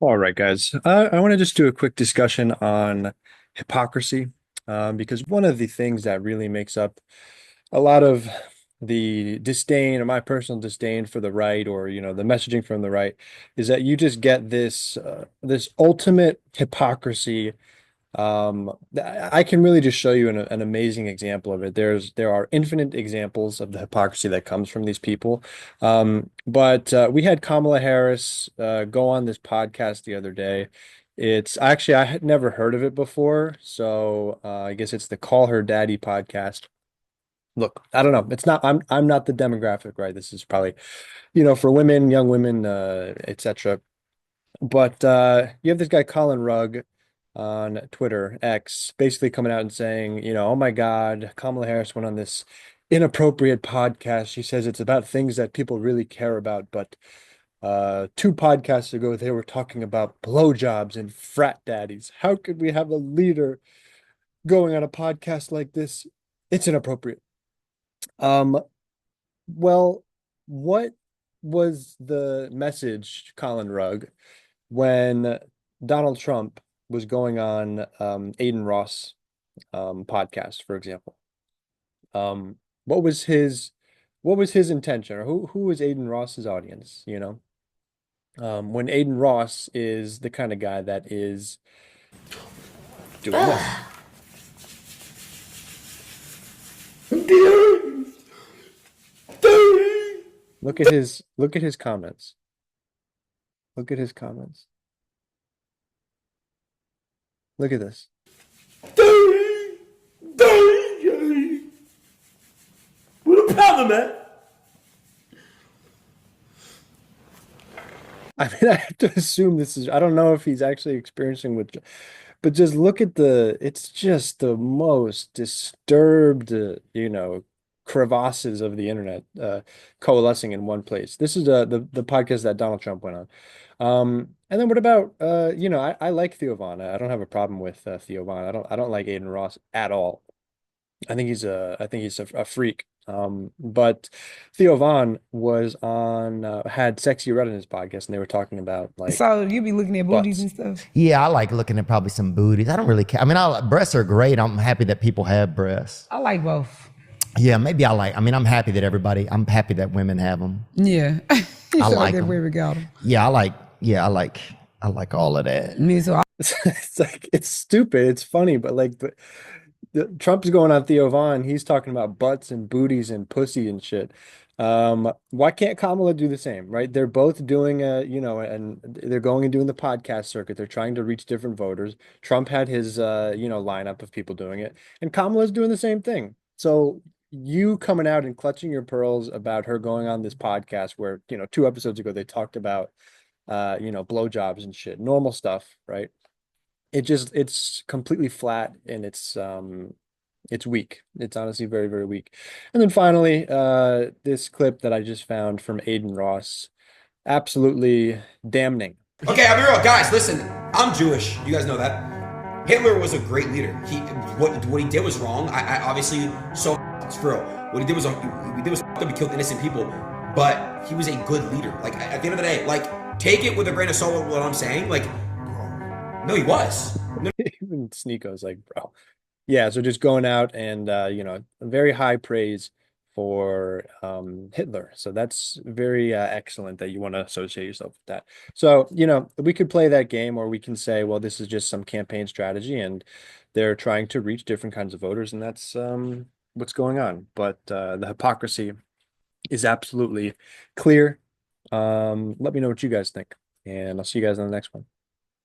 All right, guys. I want to just do a quick discussion on hypocrisy, because one of the things that really makes up a lot of the disdain or my personal disdain for the right, or the messaging from the right, is that you just get this ultimate hypocrisy. I can really just show you an amazing example of it. There are infinite examples of the hypocrisy that comes from these people. But we had Kamala Harris go on this podcast the other day. It's actually I had never heard of it before, so I guess it's the Call Her Daddy podcast. Look, I don't know. It's not. I'm not the demographic, right? This is probably for women, young women, etc. But you have this guy, Colin Rugg, on Twitter, X, basically coming out and saying, oh my God, Kamala Harris went on this inappropriate podcast. She says it's about things that people really care about. But two podcasts ago, they were talking about blowjobs and frat daddies. How could we have a leader going on a podcast like this? It's inappropriate. Um, well, what was the message, Colin Rugg, when Donald Trump was going on Aiden Ross podcast, for example? Um, what was his intention, or who was Aiden Ross's audience, when Aiden Ross is the kind of guy that is doing this. Look at his comments. Look at his comments. Look at this. What a problem, man. I mean, I have to assume this is, I don't know if he's actually experiencing but just look at it's just the most disturbed, crevasses of the internet coalescing in one place. This is the podcast that Donald Trump went on. And then what about, I like Theo Von. I don't have a problem with Theo Von. I don't like Aiden Ross at all. I think he's a freak. But Theo Von was on had Sexy Red in his podcast, and they were talking about like So you be looking at booties butts. and stuff. Yeah, I like looking at probably some booties. I don't really care. I mean, breasts are great. I'm happy that people have breasts. I like both. Yeah, maybe I mean, I'm happy that women have them. Yeah. I So like that way them. we got 'em. I like all of that. Me too. It's like it's stupid. It's funny, but like Trump's going on Theo Von. He's talking about butts and booties and pussy and shit. Why can't Kamala do the same, right? They're both doing and they're going and doing the podcast circuit. They're trying to reach different voters. Trump had his lineup of people doing it, and Kamala's doing the same thing. So you coming out and clutching your pearls about her going on this podcast where, 2 episodes ago they talked about blowjobs and shit, normal stuff, right? It's completely flat, and it's weak. It's honestly very, very weak. And then finally, this clip that I just found from Aiden Ross, absolutely damning. Okay, I'll be real, guys. Listen, I'm Jewish. You guys know that. Hitler was a great leader. What he did was wrong. I obviously so it's for real. What he did was fucked up. He killed innocent people, but he was a good leader. Like at the end of the day, like take it with a grain of salt. What I'm saying, like no, he was. No, Even Sneeko's like, bro. Yeah, so just going out and very high praise for Hitler. So that's very excellent that you want to associate yourself with that. So, we could play that game, or we can say, well, this is just some campaign strategy and they're trying to reach different kinds of voters, and that's what's going on. But the hypocrisy is absolutely clear. Let me know what you guys think, and I'll see you guys on the next one.